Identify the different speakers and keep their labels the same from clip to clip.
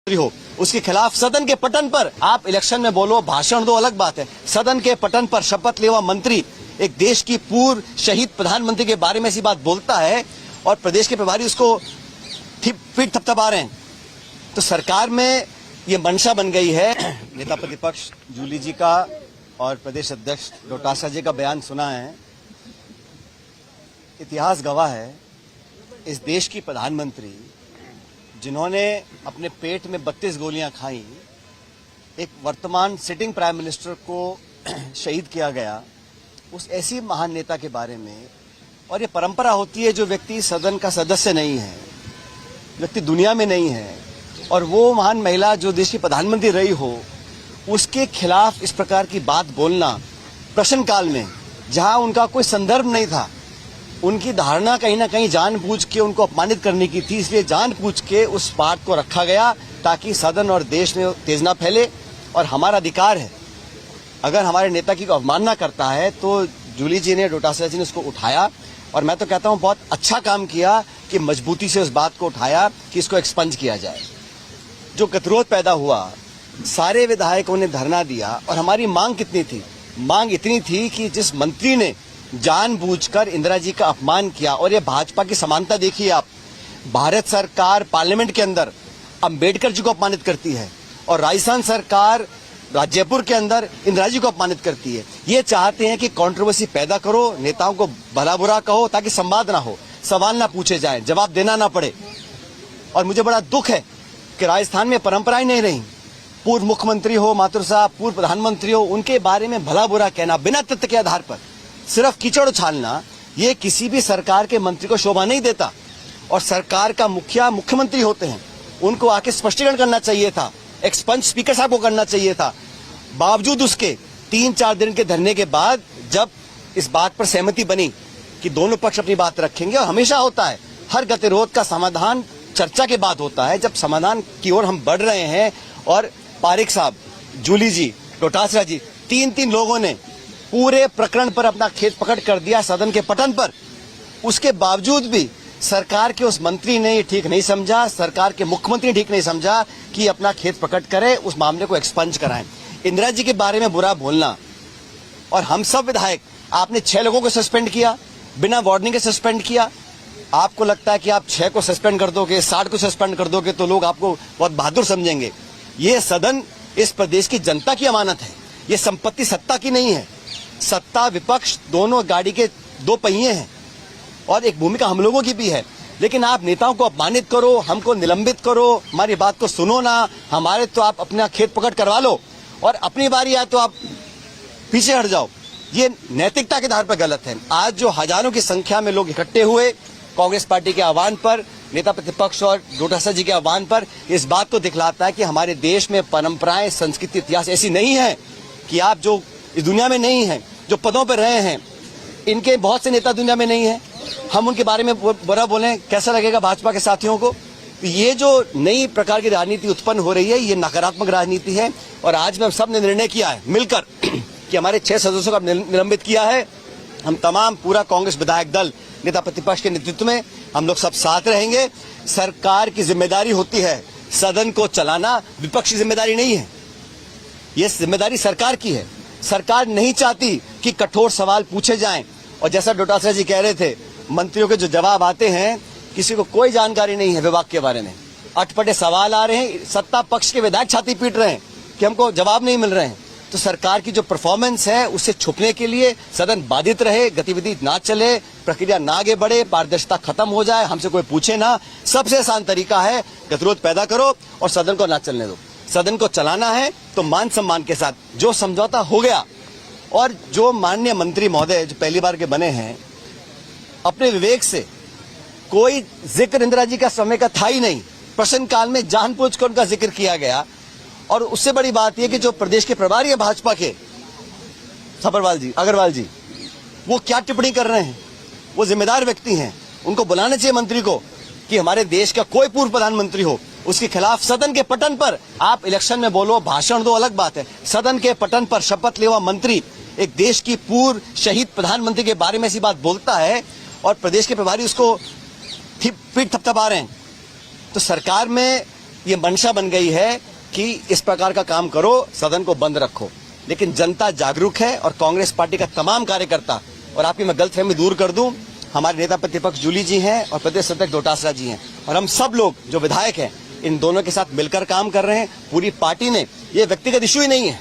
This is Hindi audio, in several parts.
Speaker 1: हो उसके खिलाफ सदन के पटन पर आप इलेक्शन में बोलो, भाषण दो, अलग बात है। सदन के पटन पर शपथ लेवा मंत्री एक देश की पूर्व शहीद प्रधानमंत्री के बारे में ऐसी बात बोलता है और प्रदेश के प्रभारी उसको पीठ थपथपा रहे हैं। तो सरकार में ये मंशा बन गई है। नेता प्रतिपक्ष जूली जी का और प्रदेश अध्यक्ष डोटासरा जी का बयान सुना है। इतिहास गवाह है, इस देश की प्रधानमंत्री जिन्होंने अपने पेट में 32 गोलियां खाई, एक वर्तमान सिटिंग प्राइम मिनिस्टर को शहीद किया गया, उस ऐसी महान नेता के बारे में। और ये परंपरा होती है, जो व्यक्ति सदन का सदस्य नहीं है, व्यक्ति दुनिया में नहीं है, और वो महान महिला जो देश की प्रधानमंत्री रही हो, उसके खिलाफ इस प्रकार की बात बोलना प्रश्नकाल में, जहां उनका कोई संदर्भ नहीं था, उनकी धारणा कहीं ना कहीं जानबूझ के उनको अपमानित करने की थी, इसलिए जानबूझ के उस बात को रखा गया ताकि सदन और देश में तेज ना फैले। और हमारा अधिकार है, अगर हमारे नेता की अवमानना करता है तो जूली जी ने, डोटासरा जी ने उसको उठाया। और मैं तो कहता हूं बहुत अच्छा काम किया कि मजबूती से उस बात को उठाया कि इसको एक्सपंज किया जाए। जो गतिरोध पैदा हुआ, सारे विधायकों ने धरना दिया। और हमारी मांग कितनी थी? मांग इतनी थी कि जिस मंत्री ने जानबूझकर इंदिरा जी का अपमान किया, और ये भाजपा की समानता देखिए आप, भारत सरकार पार्लियामेंट के अंदर अंबेडकर जी को अपमानित करती है और राजस्थान सरकार जयपुर के अंदर इंदिरा जी को अपमानित करती है। ये चाहते हैं कि कंट्रोवर्सी पैदा करो, नेताओं को भला बुरा कहो ताकि संवाद ना हो, सवाल ना पूछे जाए, जवाब देना ना पड़े। और मुझे बड़ा दुख है कि राजस्थान में परंपराएं नहीं रही। पूर्व मुख्यमंत्री हो माथुर साहब, पूर्व प्रधानमंत्री हो, उनके बारे में भला बुरा कहना बिना तथ्य के आधार पर, सिर्फ कीचड़ उछालना, ये किसी भी सरकार के मंत्री को शोभा नहीं देता। और सरकार का मुखिया मुख्यमंत्री होते हैं, उनको आके स्पष्टीकरण करना चाहिए था, एक्सपंज स्पीकर साहब को करना चाहिए था। बावजूद उसके 3-4 दिन के धरने के बाद जब इस बात पर सहमति बनी कि दोनों पक्ष अपनी बात रखेंगे, और हमेशा होता है हर गतिरोध का समाधान चर्चा के बाद होता है, जब समाधान की ओर हम बढ़ रहे हैं। और पारिक साहब, जूली जी, डोटासरा जी, 3 लोगों ने पूरे प्रकरण पर अपना खेत पकड़ कर दिया सदन के पटन पर। उसके बावजूद भी सरकार के उस मंत्री ने ये ठीक नहीं समझा, सरकार के मुख्यमंत्री ने ठीक नहीं समझा कि अपना खेत पकड़ करे, उस मामले को एक्सपंज कराएं। इंदिरा जी के बारे में बुरा बोलना, और हम सब विधायक, आपने 6 लोगों को सस्पेंड किया, बिना वार्निंग के सस्पेंड किया। आपको लगता है कि आप 6 को सस्पेंड कर दोगे, 60 को सस्पेंड कर दोगे तो लोग आपको बहुत बहादुर समझेंगे। ये सदन इस प्रदेश की जनता की अमानत है, ये संपत्ति सत्ता की नहीं है। सत्ता विपक्ष दोनों गाड़ी के 2 पहिए हैं, और एक भूमिका हम लोगों की भी है। लेकिन आप नेताओं को अपमानित करो, हमको निलंबित करो, हमारी बात को सुनो ना, हमारे तो आप अपना खेत पकड़ करवा लो, और अपनी बारी आए तो आप पीछे हट जाओ। ये नैतिकता के आधार पर गलत है। आज जो हजारों की संख्या में लोग इकट्ठे हुए कांग्रेस पार्टी के आह्वान पर, नेता प्रतिपक्ष और डोटासरा जी के आह्वान पर, इस बात को दिखलाता है कि हमारे देश में परंपराएं, संस्कृति, इतिहास ऐसी नहीं है कि आप जो इस दुनिया में नहीं है, जो पदों पर रहे हैं, इनके बहुत से नेता दुनिया में नहीं है, हम उनके बारे में बुरा बोलें, कैसा लगेगा भाजपा के साथियों को? तो ये जो नई प्रकार की राजनीति उत्पन्न हो रही है, ये नकारात्मक राजनीति है। और आज में हम सब ने निर्णय किया है मिलकर कि हमारे 6 सदस्यों को निलंबित किया है। हम तमाम पूरा कांग्रेस विधायक दल नेता प्रतिपक्ष के नेतृत्व में हम लोग सब साथ रहेंगे। सरकार की जिम्मेदारी होती है सदन को चलाना, विपक्ष की जिम्मेदारी नहीं है। ये जिम्मेदारी सरकार की है। सरकार नहीं चाहती कि कठोर सवाल पूछे जाएं। और जैसा डोटासरा जी कह रहे थे, मंत्रियों के जो जवाब आते हैं, किसी को कोई जानकारी नहीं है विभाग के बारे में, अटपटे सवाल आ रहे हैं, सत्ता पक्ष के विधायक छाती पीट रहे हैं कि हमको जवाब नहीं मिल रहे हैं। तो सरकार की जो परफॉर्मेंस है, उससे छुपने के लिए सदन बाधित रहे, गतिविधि ना चले, प्रक्रिया ना आगे बढ़े, पारदर्शिता खत्म हो जाए, हमसे कोई पूछे ना, सबसे आसान तरीका है गतिरोध पैदा करो और सदन को ना चलने दो। सदन को चलाना है तो मान सम्मान के साथ। जो समझौता हो गया, और जो माननीय मंत्री महोदय जो पहली बार के बने हैं, अपने विवेक से, कोई जिक्र इंदिरा जी का समय का था ही नहीं, प्रश्नकाल में जानबूझकर उनका जिक्र किया गया। और उससे बड़ी बात यह कि जो प्रदेश के प्रभारी है भाजपा के, अग्रवाल जी, वो क्या टिप्पणी कर रहे हैं? वो जिम्मेदार व्यक्ति हैं, उनको बुलाना चाहिए मंत्री को कि हमारे देश का कोई पूर्व प्रधानमंत्री हो, उसके खिलाफ सदन के पटन पर आप इलेक्शन में बोलो, भाषण दो, अलग बात है। सदन के पटन पर शपथ लेवा मंत्री एक देश की पूर्व शहीद प्रधानमंत्री के बारे में ऐसी बात बोलता है और प्रदेश के प्रभारी उसको पीठ थपथपा रहे हैं। तो सरकार में ये मंशा बन गई है कि इस प्रकार का काम करो, सदन को बंद रखो। लेकिन जनता जागरूक है और कांग्रेस पार्टी का तमाम कार्यकर्ता, और आपकी मैं गलतफहमी दूर कर दूं, हमारे नेता प्रतिपक्ष जूली जी हैं और प्रदेश अध्यक्ष डोटासरा जी हैं, और हम सब लोग जो विधायक हैं इन दोनों के साथ मिलकर काम कर रहे हैं। पूरी पार्टी ने, ये व्यक्तिगत इशू ही नहीं है,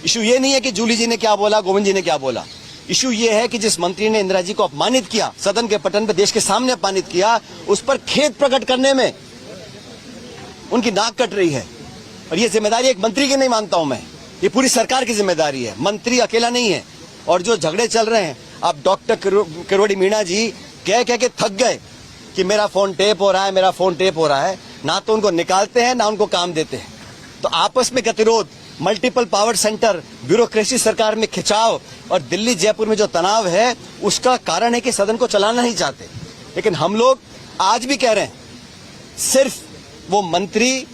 Speaker 1: इशू ये नहीं है कि जूली जी ने क्या बोला, गोविंद जी ने क्या बोला। इशू ये है कि जिस मंत्री ने इंदिरा जी को अपमानित किया, सदन के पटन पर देश के सामने अपमानित किया, उस पर खेद प्रकट करने में उनकी नाक कट रही है। और ये जिम्मेदारी एक मंत्री की नहीं मानता हूं मैं, ये पूरी सरकार की जिम्मेदारी है। मंत्री अकेला नहीं है। और जो झगड़े चल रहे हैं, अब डॉक्टर किरोड़ी मीणा जी कह के थक गए कि मेरा फोन टेप हो रहा है, मेरा फोन टेप हो रहा है। ना तो उनको निकालते हैं, ना उनको काम देते हैं। तो आपस में गतिरोध, मल्टीपल पावर सेंटर, ब्यूरोक्रेसी सरकार में खिंचाव और दिल्ली जयपुर में जो तनाव है, उसका कारण है कि सदन को चलाना नहीं चाहते। लेकिन हम लोग आज भी कह रहे हैं, सिर्फ वो मंत्री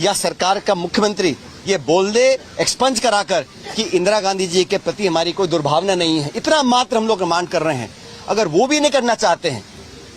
Speaker 1: या सरकार का मुख्यमंत्री ये बोल दे एक्सपंज कराकर कि इंदिरा गांधी जी के प्रति हमारी कोई दुर्भावना नहीं है, इतना मात्र हम लोग डिमांड कर रहे हैं। अगर वो भी नहीं करना चाहते हैं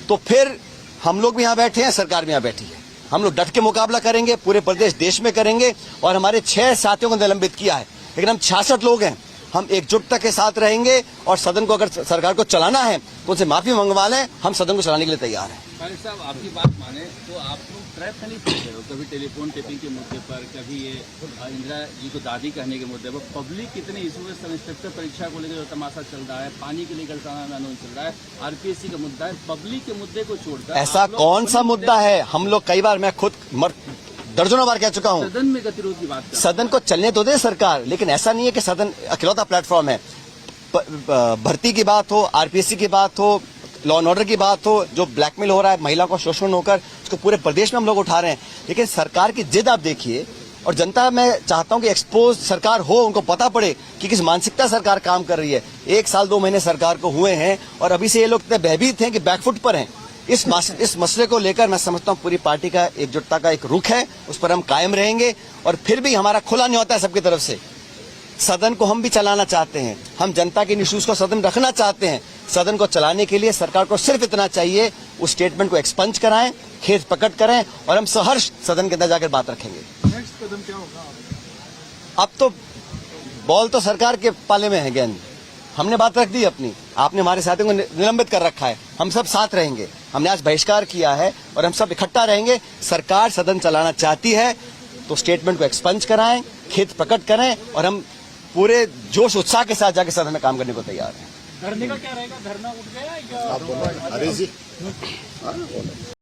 Speaker 1: तो फिर हम लोग भी यहाँ बैठे हैं, सरकार भी यहाँ बैठी है। हम लोग डट के मुकाबला करेंगे, पूरे प्रदेश देश में करेंगे। और हमारे 6 साथियों को निलंबित किया है, लेकिन हम 66 लोग हैं। हम एकजुटता के साथ रहेंगे और सदन को अगर सरकार को चलाना है तो उनसे माफी मंगवा लें, हम सदन को चलाने के लिए तैयार हैं।
Speaker 2: खालिद साहब, आपकी बात माने तो आप लोग ट्रैप नहीं करते हो, कभी टेलीफोन टेपिंग के मुद्दे पर, कभी ये इंदिरा जी को दादी कहने के मुद्दे पर। पब्लिक कितने इशू है, सब इंस्पेक्टर परीक्षा को लेकर जो तमाशा चल रहा है, पानी के लेकर कानून चल रहा है, आरपीएससी का मुद्दा है, पब्लिक के मुद्दे को छोड़कर
Speaker 1: ऐसा कौन सा मुद्दा है? हम लोग कई बार, मैं खुद दर्जनों बार कह चुका हूं,
Speaker 2: सदन में गतिरोध की बात,
Speaker 1: सदन को चलने तो दे सरकार, लेकिन ऐसा नहीं है कि सदन अकेलौता प्लेटफॉर्म है। भर्ती की बात हो, आरपीएससी की बात हो, लॉ एंड ऑर्डर की बात हो, जो ब्लैकमेल हो रहा है महिला को शोषण होकर, उसको पूरे प्रदेश में हम लोग उठा रहे हैं। लेकिन सरकार की जिद आप देखिए, और जनता, मैं चाहता हूं कि एक्सपोज सरकार हो, उनको पता पड़े कि किस मानसिकता सरकार काम कर रही है। 1 साल 2 महीने सरकार को हुए हैं और अभी से ये लोग इतने भयभीत हैं कि बैकफुट पर हैं। इस मसले को लेकर मैं समझता हूं पूरी पार्टी का एकजुटता का एक रुख है, उस पर हम कायम रहेंगे। और फिर भी हमारा खुला न्योता है सबकी तरफ से, सदन को हम भी चलाना चाहते हैं, हम जनता के इश्यूज को सदन रखना चाहते हैं। सदन को चलाने के लिए सरकार को सिर्फ इतना चाहिए, उस स्टेटमेंट को एक्सपंज कराएं, खेद प्रकट करें, और हम सहर्ष सदन के अंदर जाकर बात रखेंगे।
Speaker 3: नेक्स्ट कदम क्या होगा?
Speaker 1: अब तो बॉल तो सरकार के पाले में है, गेंद हमने बात रख दी अपनी, आपने हमारे साथियों को निलंबित कर रखा है। हम सब साथ रहेंगे, हमने आज बहिष्कार किया है और हम सब इकट्ठा रहेंगे। सरकार सदन चलाना चाहती है तो स्टेटमेंट को एक्सपंज कराएं, खेद प्रकट करें, और हम पूरे जोश उत्साह के साथ जाके सदन में काम करने को तैयार हैं।
Speaker 3: धरने का क्या रहेगा? धरना उठ गया या?
Speaker 4: आप बोलो, हरीश जी।